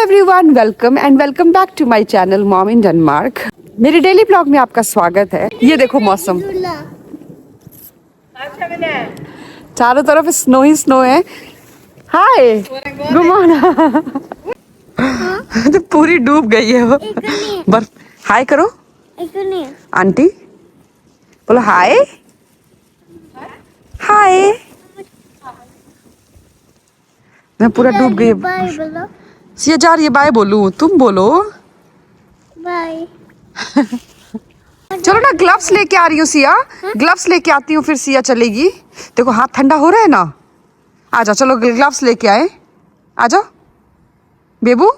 Everyone, welcome back to my channel mom in Denmark. मेरे daily blog में आपका स्वागत है। ये देखो मौसम, चारों तरफ स्नो ही स्नो है। Hi good morning. तो पूरी डूब गई है वो बर्फ। हाय करो आंटी, बोलो हाय हाय। मैं पूरा डूब गई। सिया जा रही है, बाय बोलूं? तुम बोलो बाय। चलो ना, ग्लव्स लेके आ रही हूँ सिया। ग्लव्स लेके आती हूँ, फिर सिया चलेगी। देखो हाथ ठंडा हो रहा है ना। आ जाओ, चलो ग्लव्स लेके आए। आ जाओ बेबू,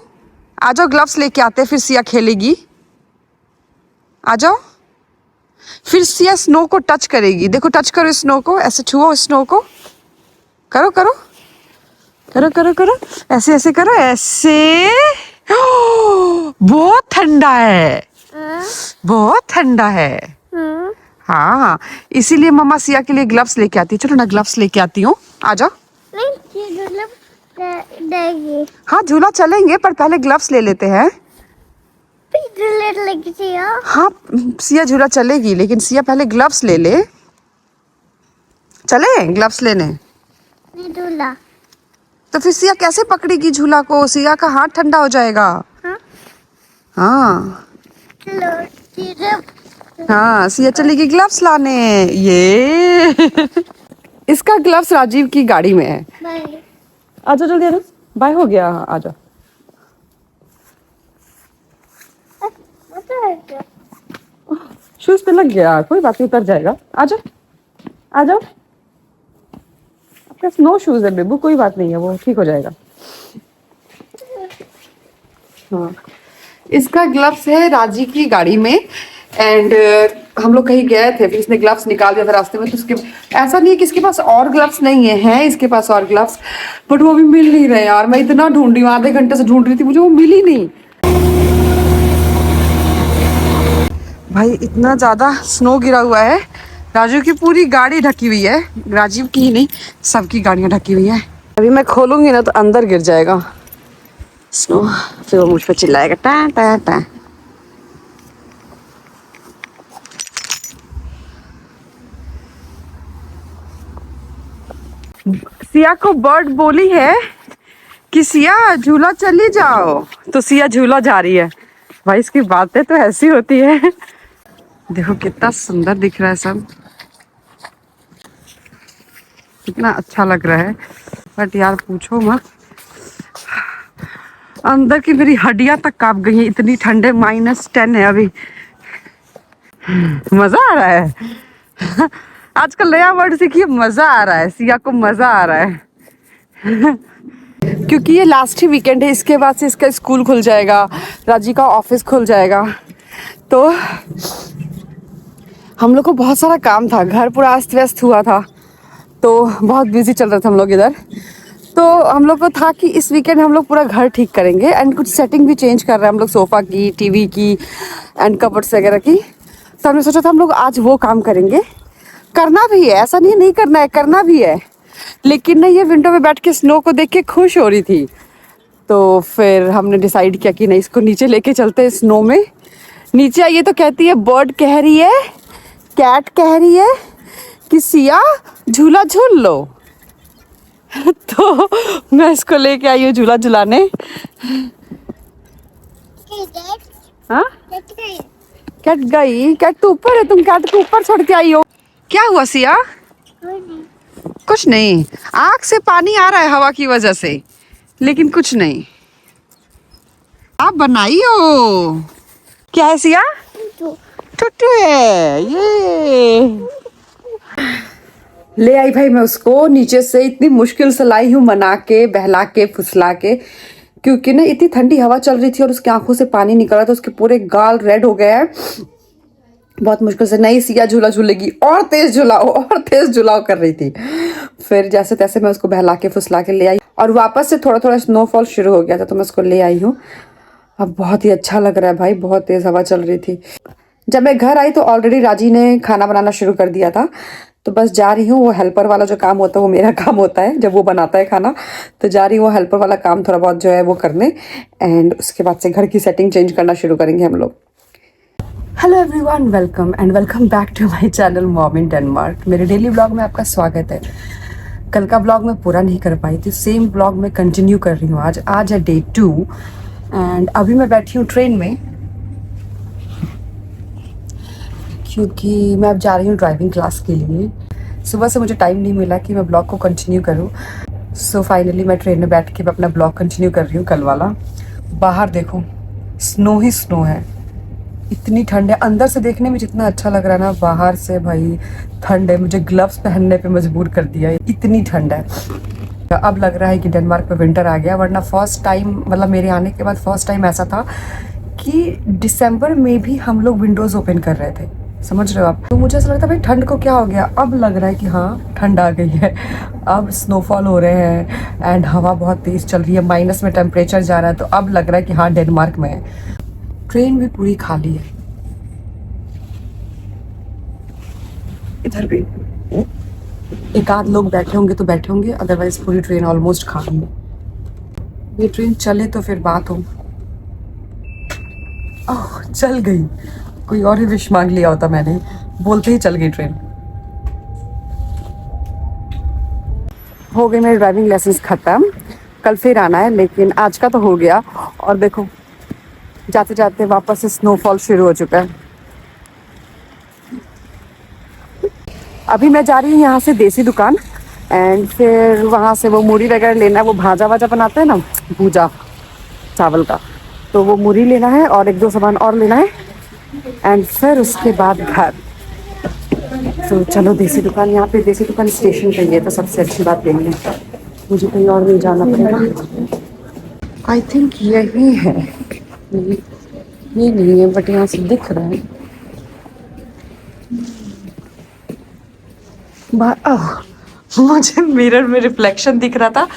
आ जाओ, ग्लव्स लेके आते, फिर सिया खेलेगी। आ जाओ, फिर सिया स्नो को टच करेगी। देखो टच करो स्नो को, ऐसे छुओ स्नो को। करो करो करो करो करो, ऐसे ऐसे करो, ऐसे। बहुत ठंडा है, बहुत ठंडा है। हाँ, इसीलिए मम्मा सिया के लिए ग्लव्स लेके आती है। चलो ना, ग्लव्स लेके आती हूँ। आ जाओ। देगी। हाँ झूला चलेंगे, पर पहले ग्लव्स ले लेते हैं। हाँ सिया झूला चलेगी, लेकिन सिया पहले ग्लव्स ले ले। चले ग्लव्स लेने। झूला तो फिर सिया कैसे पकड़ेगी झूला को? सिया का हाथ ठंडा हो जाएगा। हाँ हाँ, सिया चलेगी ग्लव्स लाने। ये इसका ग्लव्स राजीव की गाड़ी में है। आजा जल्दी, आजा। बाय हो गया, आजा। शूज पे लग गया, कोई बात नहीं, उतर जाएगा। आजा आ जाओ। आपके स्नो शूज है बेबू, कोई बात नहीं है, वो ठीक हो जाएगा। हाँ, इसका ग्लव्स है राजी की गाड़ी में। एंड हम लोग कहीं गए थे, फिर इसने ग्लव्स निकाल दिया था रास्ते में। तो उसके ऐसा नहीं है कि इसके पास और ग्लव्स नहीं है इसके पास और ग्लव्स, बट वो अभी मिल नहीं रहे यार। मैं इतना ढूंढ रही हूँ, आधे घंटे से ढूंढ रही थी, मुझे वो मिल ही नहीं। भाई इतना ज्यादा स्नो गिरा हुआ है, राजू की पूरी गाड़ी ढकी हुई है। राजीव की ही नहीं, सबकी गाड़ियां ढकी हुई है। अभी मैं खोलूंगी ना तो अंदर गिर जाएगा स्नो, फिर वो मुझ पे चिल्लाएगा टा टा टा। सिया को बर्ड बोली है कि सिया झूला चली जाओ, तो सिया झूला जा रही है। भाई इसकी बातें तो ऐसी होती है। देखो कितना सुंदर दिख रहा है सब, कितना अच्छा लग रहा है। बट यार पूछो मत, अंदर की मेरी हड्डियां तक कांप गई हैं, इतनी ठंडे। -10 है अभी। मजा आ रहा है। आजकल नया वर्ड सीखिए, मजा आ रहा है। सिया को मजा आ रहा है। क्योंकि ये लास्ट ही वीकेंड है, इसके बाद से इसका स्कूल खुल जाएगा, राजी का ऑफिस खुल जाएगा। तो हम लोग को बहुत सारा काम था, घर पूरा अस्त व्यस्त हुआ था, तो बहुत बिजी चल रहा था हम लोग इधर। तो हम लोग को था कि इस वीकेंड हम लोग पूरा घर ठीक करेंगे। एंड कुछ सेटिंग भी चेंज कर रहे हैं हम लोग, सोफ़ा की, टीवी की एंड कबर्ड्स वगैरह की। तो हमने सोचा था हम लोग आज वो काम करेंगे। करना भी है, ऐसा नहीं नहीं करना है, करना भी है। लेकिन ना ये विंडो में बैठ के स्नो को देख के खुश हो रही थी, तो फिर हमने डिसाइड किया कि नहीं, इसको नीचे लेके चलते हैं स्नो में। नीचे आइए तो कहती है, बर्ड कह रही है, कैट कह रही है कि सिया झूला झूल लो। तो मैं इसको लेके आई हूँ झूला झुलाने। हाँ कैट गई, कैट तो ऊपर है, तुम कैट को ऊपर छोड़ के आई हो। क्या हुआ सिया? कुछ नहीं, आँख से पानी आ रहा है हवा की वजह से, लेकिन कुछ नहीं। आप बनाई हो क्या है सिया? टुट्टू है ये। ले आई भाई मैं उसको नीचे से, इतनी मुश्किल से लाई हूँ, मना के, बहला के, फुसला के। क्योंकि ना इतनी ठंडी हवा चल रही थी और उसकी आंखों से पानी निकल रहा था, उसके पूरे गाल रेड हो गए हैं। बहुत मुश्किल से। नहीं सिया झूला झूलेगी, और तेज झुलाओ, और तेज झुलाओ कर रही थी। फिर जैसे तैसे मैं उसको बहला के फुसला के ले आई, और वापस से थोड़ा थोड़ा स्नोफॉल शुरू हो गया था, तो मैं उसको ले आई हूँ। अब बहुत ही अच्छा लग रहा है भाई, बहुत तेज हवा चल रही थी। जब मैं घर आई तो ऑलरेडी राजी ने खाना बनाना शुरू कर दिया था। तो बस जा रही हूँ, वो हेल्पर वाला जो काम होता है वो मेरा काम होता है जब वो बनाता है खाना। तो जा रही हूँ वो हेल्पर वाला काम थोड़ा बहुत जो है वो करने, एंड उसके बाद से घर की सेटिंग चेंज करना शुरू करेंगे हम लोग। Hello everyone, welcome and welcome back to my channel mom in Denmark. मेरे डेली ब्लॉग में आपका स्वागत है। कल का ब्लॉग मैं पूरा नहीं कर पाई थी, सेम ब्लॉग मैं कंटिन्यू कर रही हूँ। आज है डे 2 एंड अभी मैं बैठी हूँ ट्रेन में, क्योंकि मैं अब जा रही हूँ ड्राइविंग क्लास के लिए। सुबह से मुझे टाइम नहीं मिला कि मैं ब्लॉग को कंटिन्यू करूँ, सो फाइनली मैं ट्रेन में बैठ के अपना ब्लॉग कंटिन्यू कर रही हूँ कल वाला। बाहर देखो, स्नो ही स्नो है, इतनी ठंड है। अंदर से देखने में जितना अच्छा लग रहा है ना, बाहर से भाई ठंड है। मुझे ग्लव्स पहनने पे मजबूर कर दिया है, इतनी ठंड है। अब लग रहा है कि डेनमार्क में विंटर आ गया, वरना फर्स्ट टाइम, मतलब मेरे आने के बाद फर्स्ट टाइम ऐसा था कि दिसंबर में भी हम लोग विंडोज़ ओपन कर रहे थे, समझ रहे हो आप। तो मुझे ऐसा लगता है भाई ठंड को क्या हो गया। अब लग रहा है कि हाँ ठंड आ गई है, अब स्नोफॉल हो रहे हैं एंड हवा बहुत तेज़ चल रही है, माइनस में टेम्परेचर जा रहा है। तो अब लग रहा है कि हाँ डेनमार्क में है। ट्रेन भी पूरी खाली है, इधर भी एक आध लोग बैठे होंगे तो बैठे होंगे, अदरवाइज पूरी ट्रेन ऑलमोस्ट खाली है। ये ट्रेन चले तो फिर बात हो। ओह चल गई, कोई और ही विश मांग लिया होता मैंने, बोलते ही चल गई ट्रेन। हो गई मेरी ड्राइविंग लाइसेंस ख़त्म, कल फिर आना है, लेकिन आज का तो हो गया। और देखो जाते जाते वापस से स्नोफॉल शुरू हो चुका है। अभी मैं जा रही हूँ यहाँ से देसी दुकान, एंड फिर वहाँ से वो मूढ़ी वगैरह लेना है। वो भाजा वाजा बनाते हैं ना, भूजा चावल का, तो वो मूढ़ी लेना है और एक दो सामान और लेना है, एंड फिर उसके बाद घर। तो चलो देसी दुकान, यहाँ पे देसी दुकान स्टेशन पे ही है, तो सबसे अच्छी बात यही है, मुझे कहीं और नहीं जाना पड़ेगा। आई थिंक यही है, ये नहीं है बट यहाँ से दिख रहा है। मुझे मिरर में रिफ्लेक्शन दिख रहा था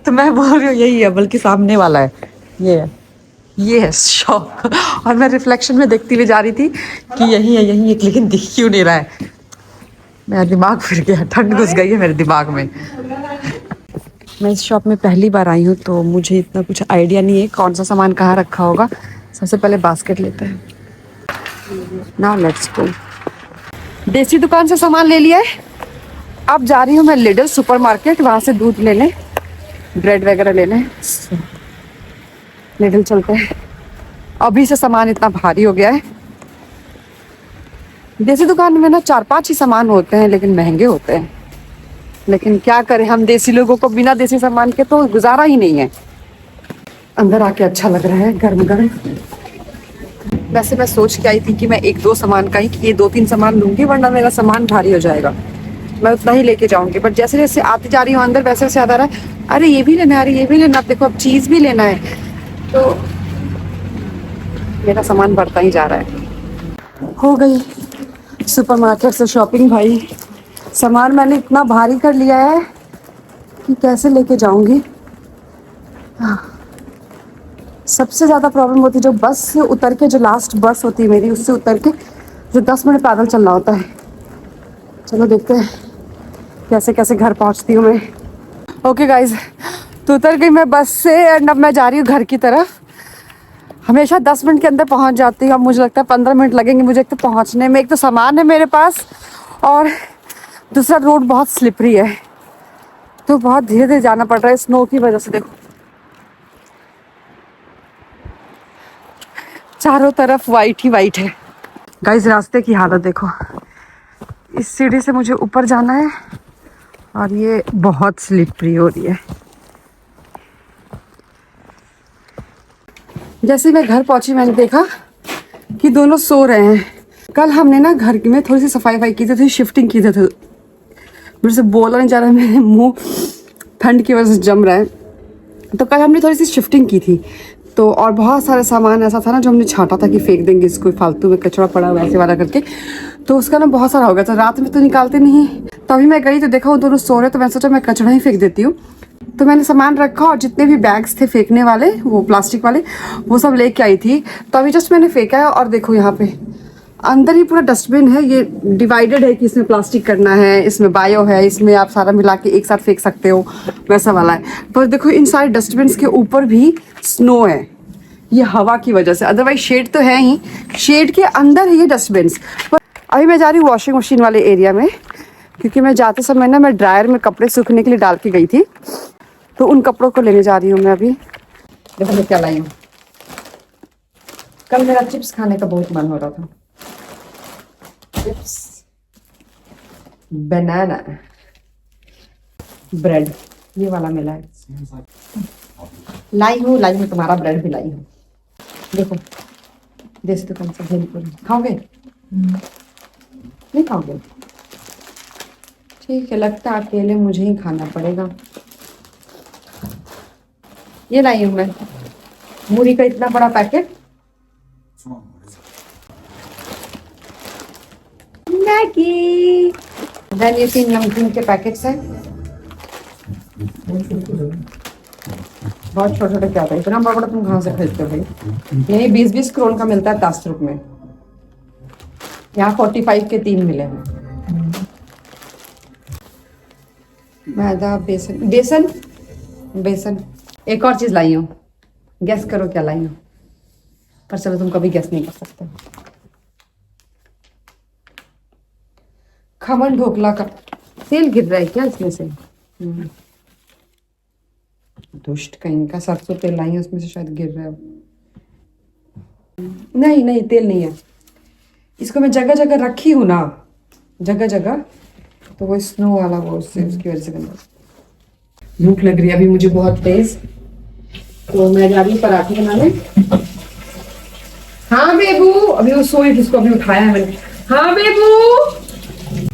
तो मैं बोल रही हूँ यही है, बल्कि सामने वाला है, ये है शॉप। और मैं रिफ्लेक्शन में देखती हुई जा रही थी कि यही है, लेकिन दिख क्यों नहीं रहा है। मेरा दिमाग फिर गया, ठंड घुस गई है मेरे दिमाग में। मैं इस शॉप में पहली बार आई हूँ तो मुझे इतना कुछ आइडिया नहीं है कौन सा सामान कहाँ रखा होगा। सबसे पहले बास्केट लेते हैं। Now let's go. देसी दुकान से सामान ले लिया है, अब जा रही हूँ मैं लिडल सुपरमार्केट, वहाँ से दूध लेने, ब्रेड वगैरह लेने। लिडल चलते हैं, अभी से सामान इतना भारी हो गया है। देसी दुकान में ना 4-5 ही सामान होते हैं, लेकिन महंगे होते हैं। लेकिन क्या करें, हम देसी लोगों को बिना देसी सामान के तो गुजारा ही नहीं है। अंदर आके अच्छा लग रहा है, गर्म गर्म। वैसे मैं सोच के आई थी कि मैं 1-2 सामान का ही, ये 2-3 सामान लूंगी, वरना मेरा सामान भारी हो जाएगा। मैं उतना ही लेके जाऊंगी, बट जैसे जैसे आती जा रही हूँ अंदर, वैसे वैसे याद आ रहा है अरे ये भी लेना है, अरे ये भी लेना। अब देखो अब चीज़ भी लेना है, तो मेरा सामान बढ़ता ही जा रहा है। हो गई सुपरमार्केट से शॉपिंग। भाई सामान मैंने इतना भारी कर लिया है कि कैसे लेके जाऊंगी। सबसे ज़्यादा प्रॉब्लम होती है जो बस से उतर के, जो लास्ट बस होती है मेरी, उससे उतर के जो 10 मिनट पैदल चलना होता है। चलो देखते हैं कैसे कैसे घर पहुंचती हूँ मैं। ओके गाइज, तो उतर गई मैं बस से, एंड अब मैं जा रही हूँ घर की तरफ। हमेशा 10 मिनट के अंदर पहुंच जाती हूँ, अब मुझे लगता है 15 मिनट लगेंगे मुझे एक तो पहुंचने में। एक तो सामान है मेरे पास, और दूसरा रोड बहुत स्लिपरी है, तो बहुत धीरे धीरे जाना पड़ रहा है स्नो की वजह से। देखो चारों तरफ वाइट ही वाइट है। गाइज रास्ते की हालत देखो, इस सीढ़ी से मुझे ऊपर जाना है और ये बहुत स्लिपरी हो रही है। जैसे मैं घर पहुंची मैंने देखा कि दोनों सो रहे हैं। कल हमने ना घर में थोड़ी सी सफाई की थी, शिफ्टिंग की थी, मेरे से बोला नहीं जा रहा है, मेरे मुंह ठंड की वजह से जम रहा है। तो कल हमने थोड़ी सी शिफ्टिंग की थी, तो और बहुत सारे सामान ऐसा था ना जो हमने छांटा था कि फेंक देंगे इसको, फालतू में कचरा पड़ा हुआ ऐसे वाला करके, तो उसका ना बहुत सारा हो गया था। रात में तो निकालते नहीं, तभी मैं गई तो देखा वो दोनों सो रहे, तो मैं सोचा मैं कचरा ही फेंक देती हूँ। तो मैंने सामान रखा और जितने भी बैग्स थे फेंकने वाले, वो प्लास्टिक वाले, वो सब लेके आई थी। तो अभी जस्ट मैंने फेंका है और देखो यहाँ पे अंदर ही पूरा डस्टबिन है, ये डिवाइडेड है कि इसमें प्लास्टिक करना है, इसमें बायो है, इसमें आप सारा मिला के एक साथ फेंक सकते हो, वैसा वाला है। पर देखो इन सारे डस्टबिन के ऊपर भी स्नो है, ये हवा की वजह से, अदरवाइज शेड तो है ही, शेड के अंदर है ये डस्टबिन। पर अभी मैं जा रही हूँ वॉशिंग मशीन वाले एरिया में, क्योंकि मैं जाते समय ना मैं ड्रायर में कपड़े सूखने के लिए डाल के गई थी, तो उन कपड़ों को लेने जा रही हूँ मैं अभी। देखो मैं क्या लाई हूँ, कल मेरा चिप्स खाने का बहुत मन हो रहा था, चिप्स, बनाना ब्रेड, ये वाला मिला है, लाई हूँ तुम्हारा ब्रेड भी लाई हूँ। देखो देश दुकान से भेलपुरी खाओगे? नहीं खाओगे? ठीक है, लगता है अकेले मुझे ही खाना पड़ेगा। ये लाई हूँ मैं मूरी का इतना बड़ा पैकेट, मैगी, देन ये 3 नमकीन के पैकेट्स हैं, बहुत छोटे छोटे, क्या होता है इतना बड़ा बड़ा, तुम कहाँ से खरीदते हो भाई? यही 20-20 करोड़ का मिलता है 10 रुपये में, यहाँ 45 के 3 मिले हैं। मैदा, बेसन बेसन बेसन, एक और चीज लाई हूँ, गैस करो क्या लाई हूँ, पर चलो तुम कभी गैस नहीं कर सकते। खमन ढोकला का तेल गिर रहा है क्या इसमें से? दुष्ट कहीं का, सरसों तेल लाई है उसमें से शायद गिर रहा है। नहीं नहीं तेल नहीं है, इसको मैं जगह जगह रखी हूँ ना, जगह जगह, तो वो स्नो वाला वो उससे उसकी वजह से गंदा। भूख लग रही है अभी मुझे बहुत तेज, तो मैं जा रही हूँ पराठे बनाने। हाँ बेबू, अभी वो सोई, जिसको अभी उठाया है मैंने। हाँ बेबू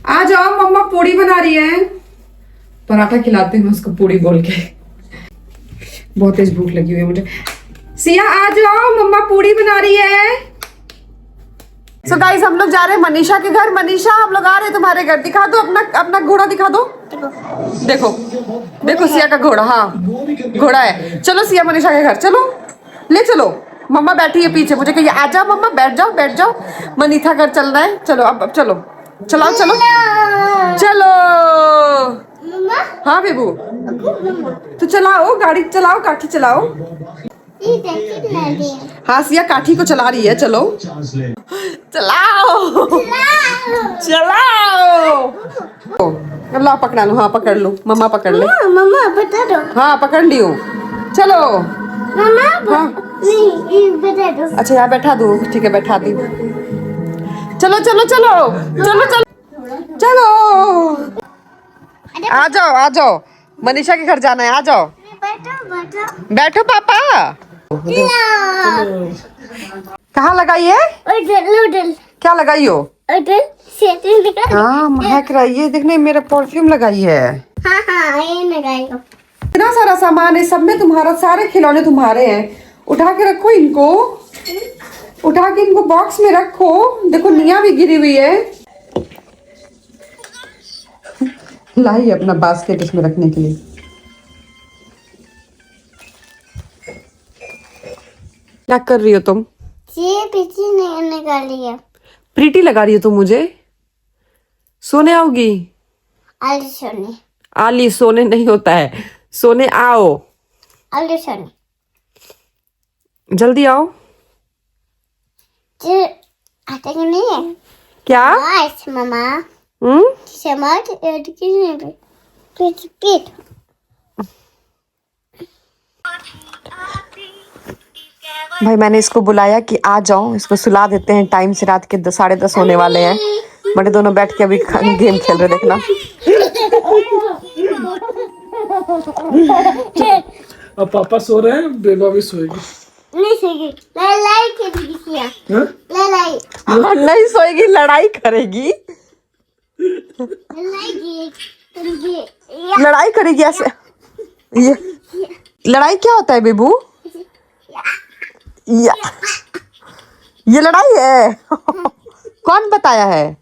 आ जाओ, मम्मा पूड़ी बना रही है, पराठा खिलाते हैं उसको पूड़ी बोल के, बहुत तेज भूख लगी हुई है मुझे। सिया आ जाओ, मम्मा पूड़ी बना रही है। सो गाइस हम लोग जा रहे हैं मनीषा के घर। मनीषा हम लोग आ रहे हैं तुम्हारे घर, दिखा दो अपना अपना घोड़ा दिखा दो। देखो देखो सिया का घोड़ा, हाँ घोड़ा है। चलो सिया मनीषा के घर चलो, ले चलो, मम्मा बैठी है पीछे, मुझे कहिए आ जाओ मम्मा, बैठ जाओ बैठ जाओ, मनीषा घर चलना है। चलो अब चलो, चलाओ चलो चलो। हाँ बेबू तो चलाओ, गाड़ी चलाओ, काठी चलाओ। हाँ सिया काठी को चला रही है, चलो चलाओ चलाओ। ला पकड़ा लो, हाँ पकड़ लो, मम्मा पकड़ ले। मम्मा बता दो। हाँ पकड़ ली हूँ, चलो। मम्मा हाँ नहीं बता दो। अच्छा यहाँ बैठा दो, ठीक है बैठा दी। चलो चलो चलो चलो चलो चलो, आ जाओ आ जाओ, मनीषा के घर जाना है, आ जाओ। बैठो बैठो बैठो पापा। कहाँ लगाई है? नूडल क्या लगाई हो? हाँ हाँ महक रही है, देखने मेरा परफ्यूम लगाई है। हाँ ये लगाएगा। इतना सारा सामान है, सब में तुम्हारा, सारे खिलौने तुम्हारे हैं। उठा के रखो इनको, उठा के इनको बॉक्स में रखो। देखो निया भी गिरी हुई है, लाई अपना बास्केट इसमें रखने के लिए। क्या कर रही हो तुम? ये पीछे नहीं निकाली है। प्रीटी लगा रही हो तुम मुझे? सोने आओगी? आलू सोने। आली सोने नहीं होता है, सोने आओ, आलू सोने। जल्दी आओ। आते कि नहीं है? क्या? नाइस मामा। समाज ऐड किसने भी? पीठ भाई मैंने इसको बुलाया कि आ जाओ, इसको सुला देते हैं, टाइम से रात के 10:30 होने वाले हैं। बड़े दोनों बैठ के अभी गेम खेल रहे, देखना। अब पापा सो रहे हैं, बेबा भी सोएगी। नहीं सोएगी, लड़ाई करेगी सिया। लड़ाई नहीं सोएगी, लड़ाई करेगी। लड़ाई करेगी ऐसे? ये लड़ाई क्या होता है बेबू? ये लड़ाई है? कौन बताया है?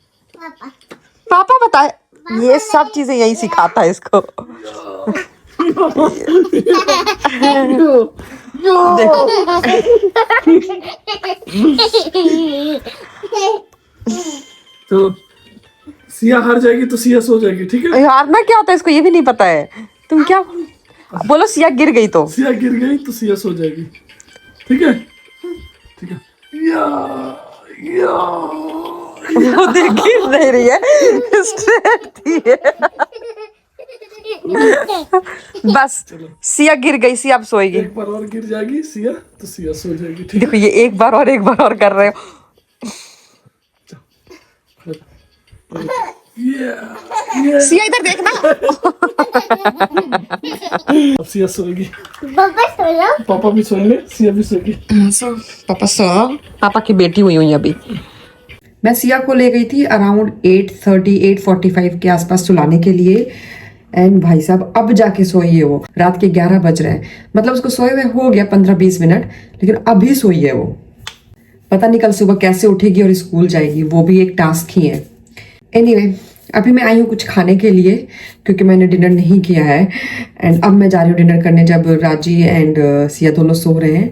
पापा बताए। ये सब चीजें यही सिखाता है इसको। देखो तो सिया हार जाएगी तो सिया सो जाएगी, ठीक है? हारना क्या होता है इसको ये भी नहीं पता है। तुम क्या बोलो, सिया गिर गई तो सिया गिर गई तो सिया सो जाएगी, ठीक है? ठीक है। या या वो देख गिर नहीं रही है, स्ट्रेट थी बस। सिया गिर गई, सिया अब सोएगी। एक बार और गिर जाएगी सिया तो सिया सो जाएगी, ठीक देखो ये एक बार और कर रहे हो। है? या सिया इधर देखना। अब सिया सोएगी, पापा सो जाओ। पापा भी सोएंगे, सिया भी सोएगी। पापा सो, पापा की बेटी हुई अभी। मैं सिया को ले गई थी अराउंड 8:30 8:45 के आसपास सुलाने के लिए। एंड भाई साहब अब जाके सोई है वो, रात के 11 बज रहे हैं। मतलब उसको सोए हुए हो गया 15-20 मिनट, लेकिन अभी सोई है वो। पता नहीं कल सुबह कैसे उठेगी और स्कूल जाएगी, वो भी एक टास्क ही है। एनीवे अभी मैं आई हूँ कुछ खाने के लिए, क्योंकि मैंने डिनर नहीं किया है। एंड अब मैं जा रही हूँ डिनर करने, जब राजी एंड सिया दोनों सो रहे हैं।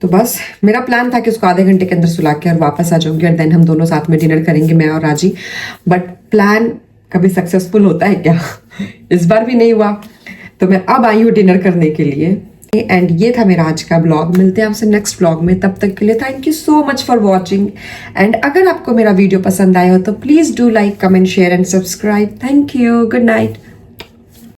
तो बस मेरा प्लान था कि उसको आधे घंटे के अंदर सुला के और वापस आ जाऊंगी, और देन हम दोनों साथ में डिनर करेंगे, मैं और राजी। बट प्लान कभी सक्सेसफुल होता है क्या? इस बार भी नहीं हुआ। तो मैं अब आई हूँ डिनर करने के लिए। एंड ये था मेरा आज का ब्लॉग। मिलते हैं आपसे नेक्स्ट ब्लॉग में, तब तक के लिए thank you so much for watching. And अगर आपको मेरा वीडियो पसंद आया हो तो please do like, comment, share and subscribe. Thank you, good night.